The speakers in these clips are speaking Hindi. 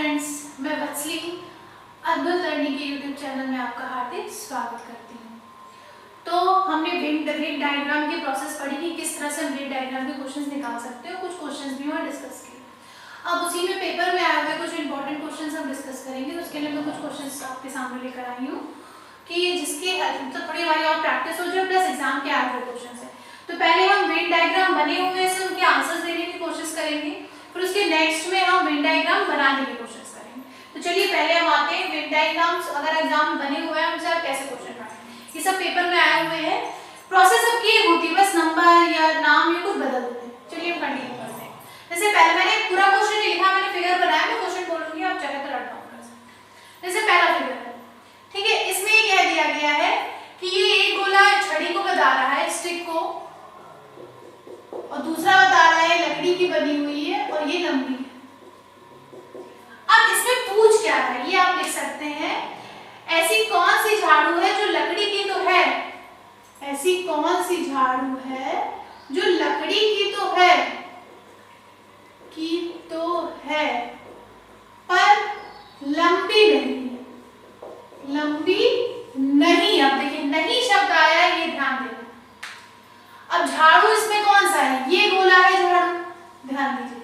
फ्रेंड्स, मैं वत्सली अद्भुत लर्निंग के यूट्यूब चैनल में आपका हार्दिक स्वागत करती हूँ। तो हमने वेन डायग्राम की प्रोसेस पढ़ी कि किस तरह से हम वेन डायग्राम के क्वेश्चंस निकाल सकते हैं, कुछ क्वेश्चंस भी वहाँ डिस्कस किए। अब उसी में पेपर में आए हुए कुछ इंपॉर्टेंट क्वेश्चंस हम डिस्कस करेंगे। उसके लिए मैं कुछ क्वेश्चंस आपके सामने लेकर आई हूँ कि जिसके तो थोड़ी हमारी और प्रैक्टिस हो जाए, प्लस एग्जाम के आए हुए क्वेश्चन है। तो पहले हम वेन डायग्राम बने हुए से उनके आंसर्स देने की कोशिश करेंगे, फिर उसके नेक्स्ट में हम वेन डायग्राम बनाने की कोशिश करेंगे। तो चलिए पहले हम आते हैं वेन डायग्राम्स। अगर एग्जाम बने हुए हैं उनसे आप कैसे क्वेश्चन बनाएंगे, ये सब पेपर में आए हुए हैं। प्रोसेस अब की होती है, बस नंबर या नाम या कुछ बदल देते हैं। चलिए हम कंटिन्यू करते हैं। जैसे पहले मैंने पूरा क्वेश्चन नहीं लिखा, मैंने फिगर बनाया, मैं क्वेश्चन बोलूंगी, आप चाहे तो नोट डाउन कर सकते हैं। जैसे पहला फिगर है, ठीक है, इसमें ये कह दिया गया है कि ये एक गोला छड़ी को बता रहा है, स्टिक को, और दूसरा बता रहा है लकड़ी की बनी हुई है और ये लंबी है। अब इसमें पूछ क्या है ये आप लिख सकते हैं, ऐसी कौन सी झाड़ू है जो लकड़ी की तो है, ऐसी कौन सी झाड़ू है जो लकड़ी की तो है, पर लंबी नहीं है, लंबी नहीं। अब देखिए नहीं शब्द आया, ये ध्यान देना। अब झाड़ू इसमें कौन सा है, ये गोला है झाड़ू, ध्यान दीजिए।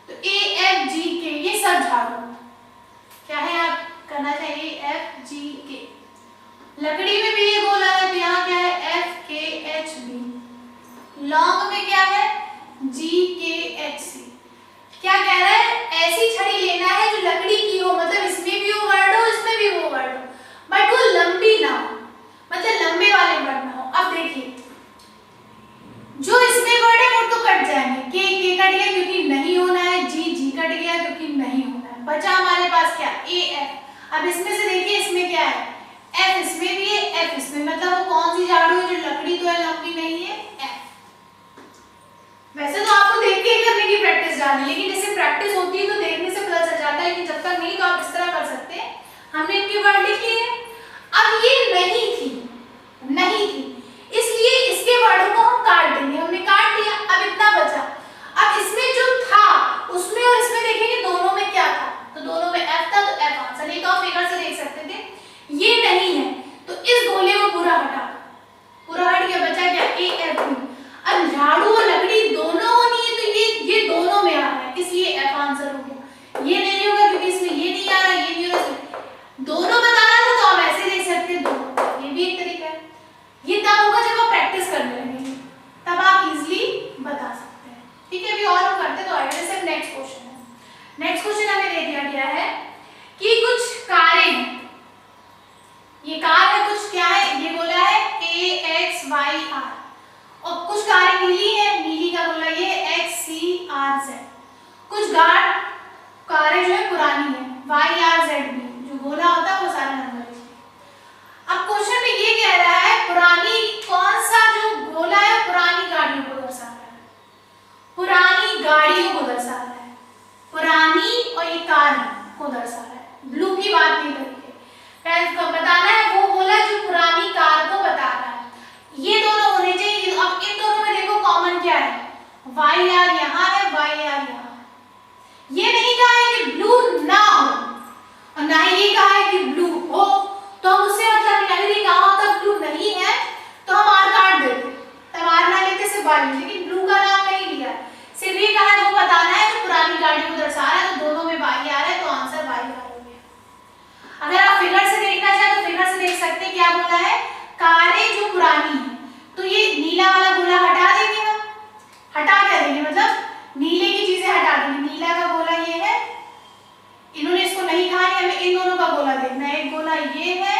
तो ए एफ जी के ये सब झाड़ू क्या है, आप करना चाहिए एफ जी के। लकड़ी में भी ये गोला है, तो यहाँ क्या है एफ के एच बी। लॉन्ग में क्या है जी के एच सी। क्या कह रहा है, ऐसी छड़ी लेना है जो लकड़ी की हो, मतलब इसमें भी वो वर्ड हो, इसमें भी वो वर्ड हो, बट वो लंबी ना हो, मतलब लंबे वाले वर्ड ना हो। अब देखिए जो इसमें वर्ड है वो तो कट जाएंगे, के कट गया क्योंकि नहीं होना है, जी कट गया क्योंकि नहीं होना है, बचा हमारे पास क्या ए एफ। अब इसमें से देखिए इसमें क्या है, एफ इसमें भी है, एफ इसमें, मतलब वो कौन सी झाड़ू है जो लकड़ी तो है लंबी नहीं है, एफ। वैसे तो आपको देख के करने की प्रैक्टिस डालनी, लेकिन जैसे प्रैक्टिस होती है तो देखने से पता चल जाता है कि जब तक नहीं तो आप इस तरह कर सकते हैं। हमने इनके वर्ड लिख लिए। अब ये नहीं थी, इसलिए इसके वर्डों को हम काट देंगे, हमने काट दिया। अब इतना बचा, अब इसमें जो था उसमें और इसमें देखेंगे दोनों में क्या था, तो दोनों में एफ था, तो एफ आंसर। एक और फिगर से देख सकते थे, ये नहीं है तो इस गोले को पूरा हट गया, बचा क्या ए एफ बी। अब झाड़ू और लकड़ी दोनों होनी है, तो ये दोनों में आ रहा है, इसलिए एफ आंसर हो गया। ये नहीं होगा क्योंकि इसमें ये नहीं आ रहा, ये नहीं हो रहा, दोनों बताना था तो आप ऐसे देख सकते हैं दोनों, ये भी एक तरीका है। ये तब होगा जब आप प्रैक्टिस करने लगेंगे, तब आप इजीली बता सकते हैं। ठीक है, अभी और हम करते तो आगे। जैसे नेक्स्ट क्वेश्चन है, नेक्स्ट क्वेश्चन हमें दे दिया गया है कि कुछ कारें हैं, ये कार है, कुछ क्या है, ये बोला है ए एक्स वाई आर, और कुछ कारें नीली है, नीली का बोला ये एक्स सी आर जेड। कुछ कारें जो है पुरानी है, वाई आर जेड बी, जो गोला होता है वो सारे नंबर है। अब क्वेश्चन में ये कह रहा है पुरानी कौन सा जो गोला है पुरानी गाड़ियों को दर्शा रहा है, पुरानी गाड़ियों को दर्शा रहा है, पुरानी और ये कार को दर्शा रहा है, ब्लू की बात नहीं करी है, बताना है वो गोला जो पुरानी कार को बता रहा है। ये दोनों होने चाहिए। अब इन दोनों में देखो कॉमन क्या है, वाई आर यहाँ है, वाई आर यहाँ है। ये नहीं कहा है कि ब्लू ना हो और ना ही ये कहा है कि ब्लू हो, तो हम उससे मतलब नहीं, अगर ये कहा होता ब्लू नहीं है तो हम आर काट देते, तब आर ना लेते सिर्फ वाई, लेकिन ब्लू का नाम नहीं लिया, सिर्फ ये कहा है वो बताना है जो पुरानी गाड़ी को दर्शा रहा है, तो दोनों में वाई आर है, तो आंसर वाई आर हो गया। अगर आप फिगर से देखना चाहें तो फिगर से देख सकते हैं, क्या बोला है, कारें जो पुरानी है, तो ये नीला वाला गोला हटा देंगे, हम हटा क्या देंगे, मतलब नीले की चीजें हटा देंगे। नीला का गोला ये है, इन्होंने इसको नहीं कहा है, हमें इन दोनों का गोला देखना है, एक गोला ये है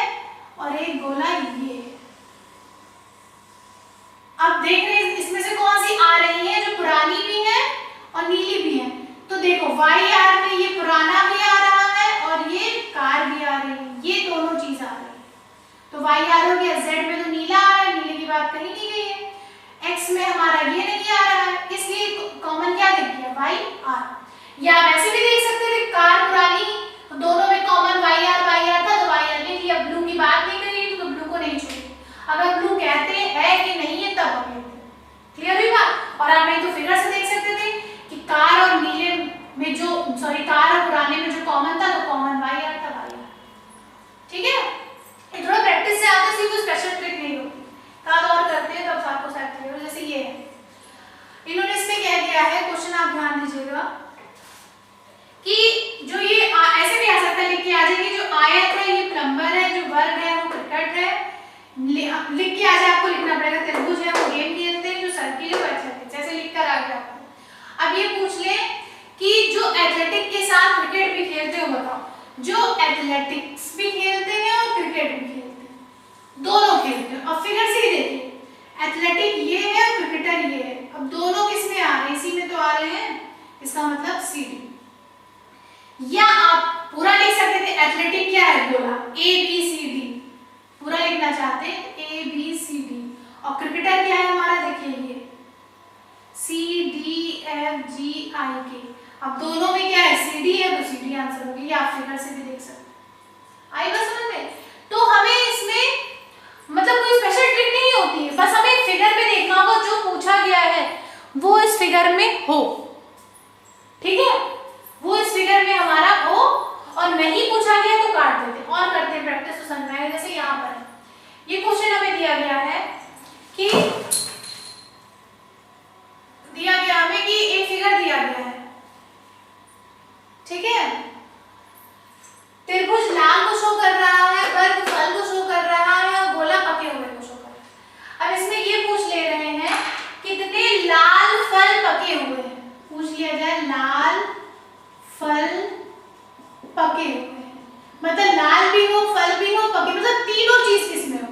और एक गोला ये है। अब देख रहे हैं इसमें से कौन सी आ रही है जो पुरानी भी है और नीली भी है, तो देखो वाई आर में ये पुराना भी आ रहा है और ये कार भी आ रही है, ये दोनों चीज आ रही है, तो वाई आर हो गया। जेड में तो नीला आ रहा है, नीले की बात कही नहीं गई है, एक्स में हमारा ये नहीं आ रहा है, इसलिए कॉमन क्या देख दिया, वाई आर। या वैसे भी देख सकते थे कार पुरानी, तो दोनों में कॉमन वाई आर था, तो वाई आर ले लिया। ब्लू की बात नहीं करी तो ब्लू को नहीं छोड़ी, अगर ब्लू कहते हैं कि नहीं है तब हम लेते हैं। क्लियर हुई बात। और आप नहीं तो फिगर से देख सकते थे कि कार और नीले में जो कार और पुराने में जो कॉमन लीजिएगा कि जो ये ऐसे भी आ सकता है, लिख के आ जाएगी, जो आयत है ये प्लम्बर है, जो वर्ग है वो क्रिकेट है, लिख के आ जाए, आपको लिखना पड़ेगा। त्रिभुज है वो गेम खेलते हैं, जो सर्किल है वो एथलेटिक्स, ऐसे लिख कर आ गया आपको। अब ये पूछ ले कि जो एथलेटिक के साथ क्रिकेट भी खेलते हो, बताओ। जो एथलेटिक्स भी खेलते हैं और क्रिकेट भी खेलते हैं, दोनों खेलते हैं। अब फिगर से ही देखिए, एथलेटिक ये है और क्रिकेटर ये है। अब दोनों किस में आ रहे हैं? इसी में तो आ रहे हैं, इसका मतलब सी डी। या आप पूरा लिख सकते थे, एथलेटिक क्या है बोला, ए बी सी डी, पूरा लिखना चाहते हैं ए बी सी डी। और क्रिकेटर क्या है हमारा, देखिए ये सी डी एफ जी आई के। अब दोनों में क्या है, सी डी है तो सी डी आंसर होगी, या आप फिगर से भी देख सकते हैं। आई बात समझ में? तो हमें इसमें मतलब कोई स्पेशल ट्रिक नहीं होती है, बस हमें फिगर में देखना होगा जो पूछा गया है वो इस फिगर में हो, ठीक है, वो इस फिगर में हमारा हो, और नहीं पूछा गया तो काट देते और करते हैं प्रैक्टिस तो समझ में। जैसे यहाँ पर ये क्वेश्चन हमें दिया गया है कि हमें कि एक फिगर दिया गया है, ठीक है, त्रिभुज लाल को शो कर रहा है, वर्ग फल को शो कर रहा है और गोला पके हुए को शो कर रहा है। अब इसमें ये पूछ ले रहे हैं कितने लाल फल पके हुए हैं, पूछ लिया जाए लाल फल पके हुए हैं, मतलब लाल भी हो, फल भी हो, पके, मतलब तीनों चीज किसमें हो,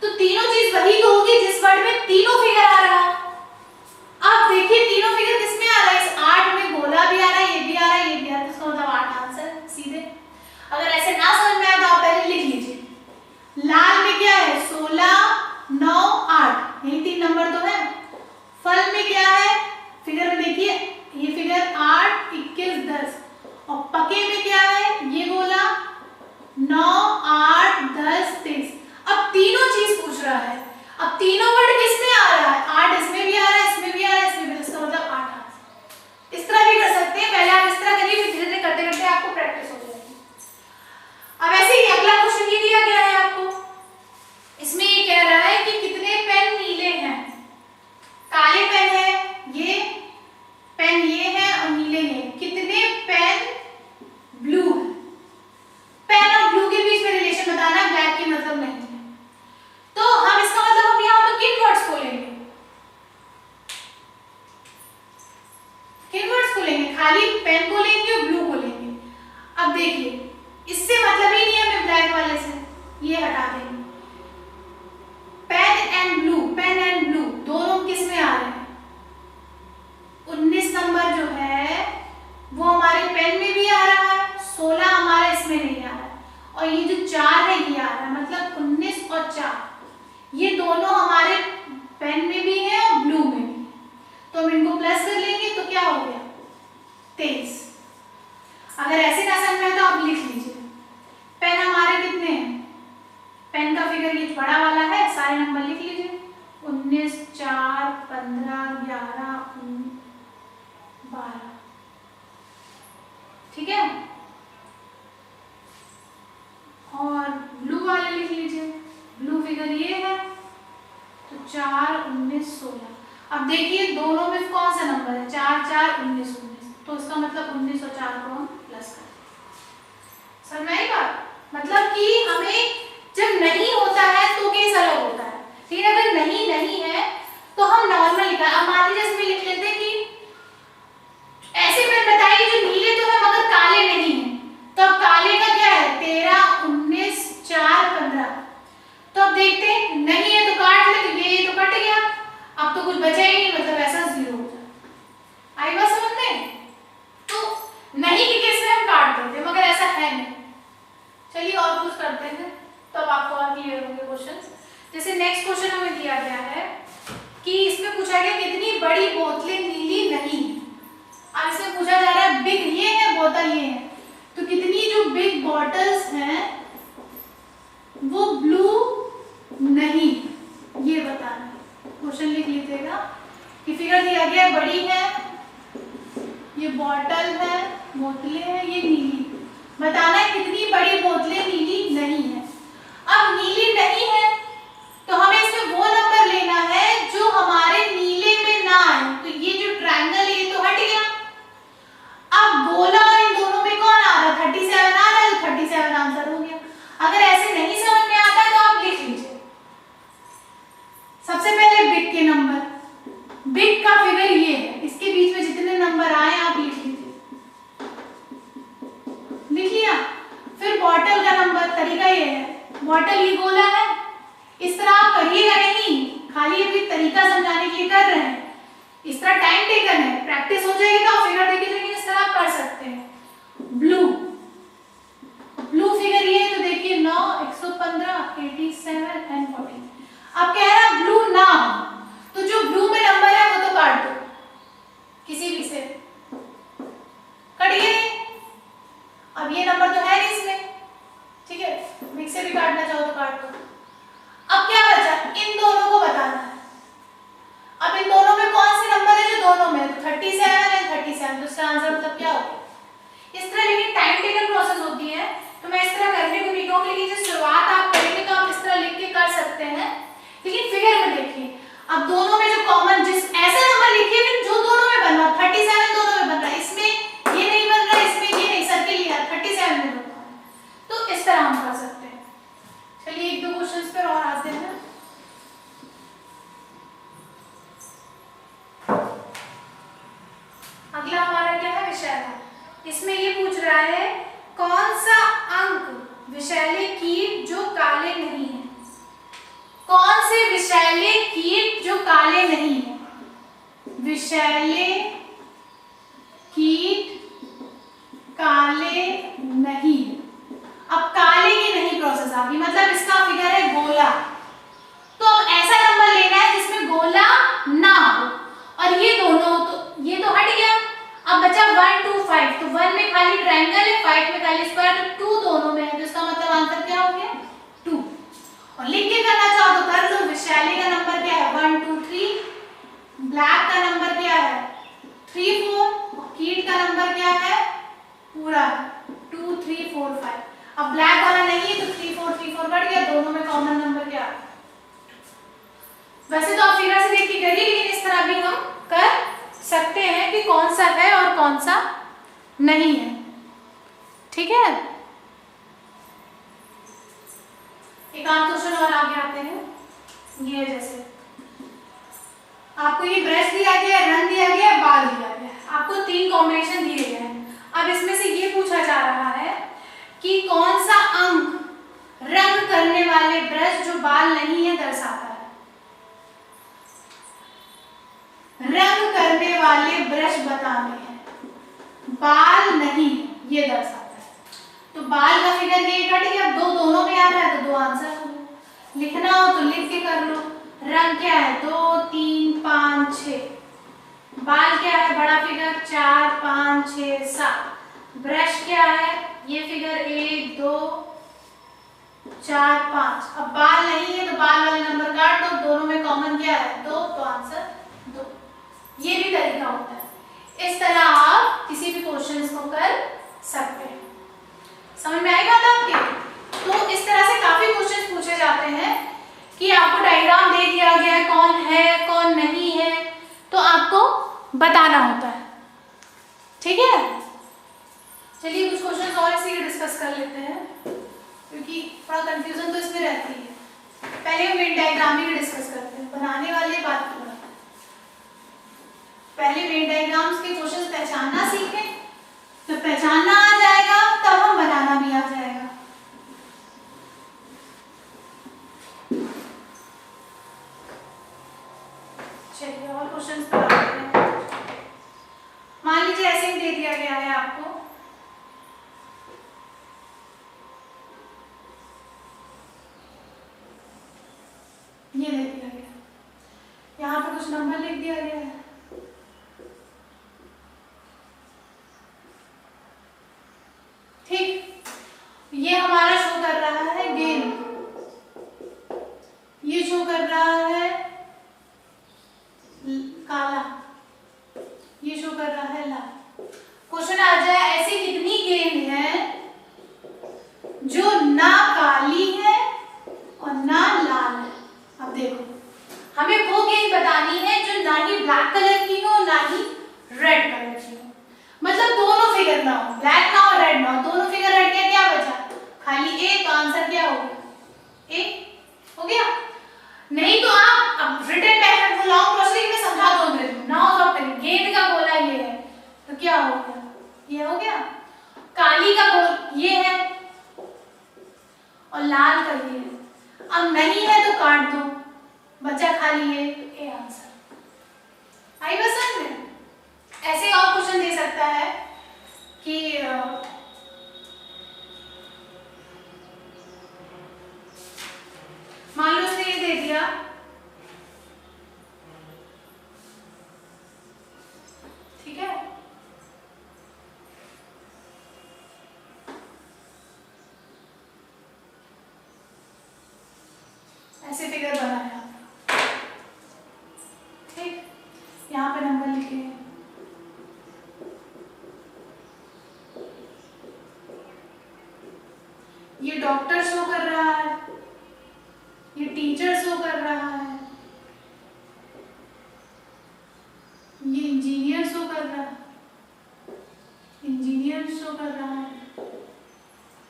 तो तीनों चीज वही तो होगी जिस वर्ड में तीनों फिगर आ रहा है। अब देखिए तीनों फिगर किसमें आ रहा है, इस 8 में गोला भी आ रहा है, ये भी आ रहा है, ये भी आ रहा है, इसका मतलब 8 आंसर सीधे। अगर ऐसे ना समझ में आए तो आप पहले लिख लीजिए, लाल में क्या है 16 9 8, यही 3 नंबर तो है। फल में क्या है, फिगर में देखिए ये फिगर 8 21 10, और पके में क्या है ये गोला 9 8 10 23। अब तीनों चीज पूछ रहा है, अब तीनों वर्ड किसमें आ रहा है, 8 इसमें भी आ रहा है, इसमें भी आ रहा है, इसमें भी, इसका मतलब 8 आंसर। इस तरह भी कर सकते हैं, पहले आप इस तरह करिए, फिर धीरे धीरे करते करते आपको प्रैक्टिस हो जाएगी। अब ऐसे ही अगला क्वेश्चन ये दिया गया है आपको, इसमें ये कह रहा है कि कितने पेन नीले हैं, काले पेन है, ये पेन ये है और नीले ये, कितने पेन ब्लू है। पेन और ब्लू के बीच में रिलेशन बताना, ब्लैक की मतलब नहीं है। तो हम इसका मतलब हम यहाँ पर किन वर्ड्स को लेंगे, किन वर्ड्स को लेंगे, खाली पेन को लेंगे और ब्लू को लेंगे। अब देखिए इससे मतलब ही नहीं है, हमें ब्लैक वाले से ये हटा देंगे। Pen and blue, pen and blue दोनों किस में आ रहे हैं, 19 नंबर जो है वो हमारे पेन में भी आ रहा है, 16 हमारा इसमें नहीं आ रहा है, और ये जो 4 है ये आ रहा है, मतलब 19 और 4 ये दोनों हमारे पेन में भी है और ब्लू में भी, तो हम इनको प्लस कर लेंगे तो क्या हो गया 23। अगर ऐसे ना समझ में तो आप लिख लीजिए, पेन हमारे कितने हैं, पेन का फिगर ये बड़ा वाला है, सारे नंबर लिख लीजिए 19 4 15 11 12, ठीक है, और ब्लू वाले लिख लीजिए, ब्लू फिगर ये है तो 4 19 16। अब देखिए दोनों में कौन सा नंबर है, 4 4 19 19, तो इसका मतलब 19 और 4 को हम प्लस करें। समझ में आई बात, मतलब कि हमें जब नहीं होता है तो केस अलग होता है, लेकिन अगर नहीं है तो हम नॉर्मल लिखा। अब मान लीजिए इसमें लिख लेते हैं कि ऐसे पेन बताइए जो नीले तो है मगर काले नहीं है, तो अब काले का क्या है 13 19 4 15। तो अब देखते हैं नहीं है तो काट ले, तो ये तो कट गया, अब तो कुछ बचा ही नहीं, मतलब ऐसा 0 हो जाए। आई बात समझ में? तो नहीं के केस में हम काट देते, मगर ऐसा है नहीं। चलिए और कुछ करते हैं तब आपको और क्लियर होंगे क्वेश्चंस। जैसे नेक्स्ट क्वेश्चन हमें दिया गया है कि इसमें पूछा गया कितनी बड़ी बोतलें नीली नहीं है। अब इसमें पूछा जा रहा है बिग ये है बोतल ये है, तो कितनी जो बिग बॉटल्स हैं वो ब्लू नहीं, ये बताना है। क्वेश्चन लिख लीजिएगा कि फिगर दिया गया है, बड़ी है, ये बॉटल है, बोतलें हैं, ये नीली, बताना है कितनी बड़ी बोतलें नीली नहीं है। अब नीली नहीं है तो हमें इसमें वो नंबर लेना है जो हमारे नीले में ना आए, तो ये जो ट्रायंगल है ये तो हट गया, क्या हो गया इस तरह। लेकिन टाइम टेकन प्रोसेस होती है तो मैं इस तरह करने को नहीं कहूँगी, लेकिन जब शुरुआत आप करेंगे तो आप इस तरह लिख के कर सकते हैं। लेकिन फिगर में देखिए, अब दोनों में जो कॉमन जिस ऐसा नंबर लिखिए फिर जो दोनों में बन रहा, 37 दोनों में बन रहा है, इसमें ये नहीं बन रहा, इसमें ये नहीं, सर्किल लिया 37 में बन रहा है, तो इस तरह हम कर सकते हैं। चलिए एक दो क्वेश्चंस पर और आते हैं। अगला हमारा क्या है, विषैला। इसमें ये पूछ रहा है कौन सा अंक विषैले कीट जो काले नहीं है, कौन से विषैले कीट जो काले नहीं है, विषैले कीट काले नहीं है। अब काले की नहीं प्रोसेस आ गई, मतलब इसका फिगर है गोला, तो अब ऐसा नंबर लेना है जिसमें गोला ना हो, और ये दोनों तो ये तो हट गया। अब बचा 1 2 5, तो 1 में खाली ट्रायंगल है, 5 में खाली स्क्वायर, तो 2 दोनों में है, तो इसका मतलब आंसर क्या हो गया 2। और लिख के करना चाहो तो कर लो। विषैले का नंबर क्या है 1 2 3, ब्लैक का नंबर क्या है 3 4, और कीट का नंबर क्या है पूरा 2 3 4 5। अब ब्लैक वाला नहीं है तो 3 4 3 4 कट गया, दोनों में कॉमन नंबर क्या है। वैसे तो आप फिगर से देख के करिए, लेकिन इस तरह भी हम कर सकते हैं कि कौन सा है और कौन सा नहीं है, ठीक है। एक आध क्वेश्चन और आगे आते हैं। ये जैसे आपको ये ब्रश दिया गया, रंग दिया गया, बाल दिया गया, आपको 3 कॉम्बिनेशन दिए गए हैं। अब इसमें से ये पूछा जा रहा है कि कौन सा अंक रंग करने वाले ब्रश जो बाल नहीं है दर्शाता है। रंग करने वाले ब्रश बताने हैं, बाल नहीं ये दर्शाता है, तो बाल का फिगर ये कट गया, दोनों में आ रहा है तो 2 आंसर हो गए। लिखना हो तो लिख के कर लो। रंग क्या है 2 3 5 6, बाल क्या है बड़ा फिगर 4 5 6 7, ब्रश क्या है ये फिगर 1 2 4 5। अब बाल नहीं है तो बाल वाले नंबर काट दो, दोनों में कॉमन क्या है 2, तो आंसर 2। ये भी तरीका होता है, इस तरह आप किसी भी क्वेश्चन को कर सकते हैं। समझ में आई बात आपके? तो इस तरह से काफी क्वेश्चन पूछे जाते हैं कि आपको डायग्राम दे दिया गया है कौन है कौन नहीं है, तो आपको बताना होता है, ठीक है। चलिए कुछ क्वेश्चन और इसी के डिस्कस कर लेते हैं, क्योंकि थोड़ा कंफ्यूजन तो इसमें रहती है। पहले हम वेन डायग्राम ही डिस्कस करते हैं, बनाने वाली बात को पहले वेन डायग्राम्स के क्वेश्चन पहचानना सीखें, तो पहचानना आ जाएगा तब हम बनाना भी आ जाएगा। चलिए और क्वेश्चंस पर आते हैं। मान लीजिए ऐसे ही दे दिया गया है आपको, ये दे दिया गया, यहाँ पे कुछ नंबर लिख दिया गया है, ठीक। ये हमारा शो कर रहा है गेंद, ये शो कर रहा है काला, ये शो कर रहा है लाल। क्वेश्चन आ जाए ऐसी कितनी गेंद है जो ना काली है और ना लाल है। अब देखो हमें वो गेंद बतानी है जो ना ही ब्लैक कलर की हो ना ही रेड कलर की हो, मतलब दोनों फिगर ना हो, ब्लैक ना हो रेड ना हो, दोनों फिगर हट गया, क्या बचा खाली ए, तो आंसर क्या हो गया ए हो गया। नहीं तो आप अब रिटन मेथड को लॉन्ग प्रोसेस में समझा दोगे ना हो तो गेंद का गोला ये है तो क्या हो गया ये हो गया, काली का गोल ये है और लाल का ये है। अब नहीं है तो काट दो, बचा खाली ये, तो ए आंसर। आई बस समझ में? ऐसे और क्वेश्चन दे सकता है कि मान लो उसने ये दे दिया, ठीक है, ऐसे फिगर बनाया, ठीक, यहाँ पे नंबर लिखे हैं, ये डॉक्टर शो कर रहा है, ये टीचर शो कर रहा है, ये इंजीनियर शो कर रहा है, इंजीनियर शो कर रहा है,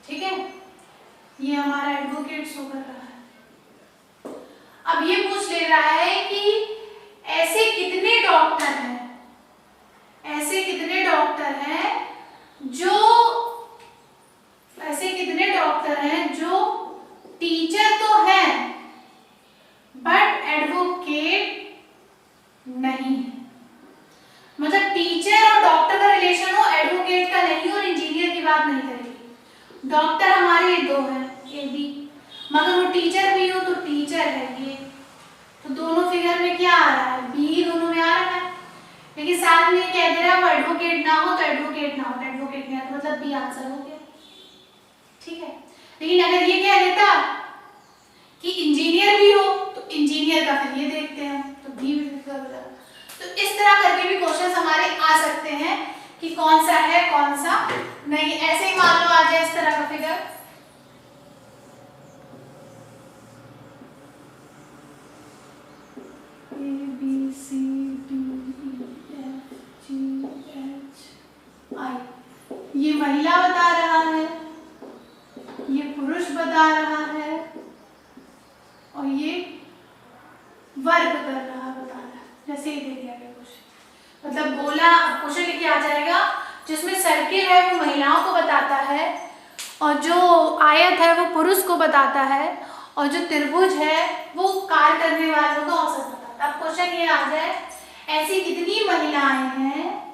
ठीक है। ये हमारा एडवोकेट शो कर रहा है। अब ये पूछ ले रहा है कि ऐसे कितने डॉक्टर हैं, ऐसे कितने डॉक्टर हैं जो, ऐसे कितने डॉक्टर हैं जो टीचर तो हैं बट एडवोकेट नहीं है। मतलब टीचर और डॉक्टर का रिलेशन हो, एडवोकेट का नहीं, और इंजीनियर की बात नहीं करेगी। डॉक्टर हमारे ये दो हैं, ए बी, मगर वो टीचर भी हो तो टीचर है ये, तो दोनों फिगर में क्या आ रहा है, बी दोनों में आ रहा है। लेकिन साथ में कह दे रहा है वो एडवोकेट ना हो तो एडवोकेट ना हो, एडवोकेट नहीं है तो मतलब बी आंसर हो गया, ठीक है। लेकिन अगर ये कह देता कि इंजीनियर भी हो तो इंजीनियर का फिर ये देखते हैं तो बी भी फिगर हो जाता। तो इस तरह करके भी क्वेश्चन हमारे आ सकते हैं कि कौन सा है कौन सा नहीं। ऐसे ही मान लो आ जाए इस तरह का figure, A B C D E F G H I, ये महिला बता रहा है, ये पुरुष बता रहा है, और ये वर्क कर रहा बता रहा है। जैसे ही दे दिया गया क्वेश्चन, मतलब बोला क्वेश्चन लिखे आ जाएगा जिसमें सर्किल है वो महिलाओं को बताता है, और जो आयत है वो पुरुष को बताता है, और जो त्रिभुज है वो कार्य करने वालों का औसत बताता है। अब क्वेश्चन ये आ जाए ऐसी कितनी महिलाएं हैं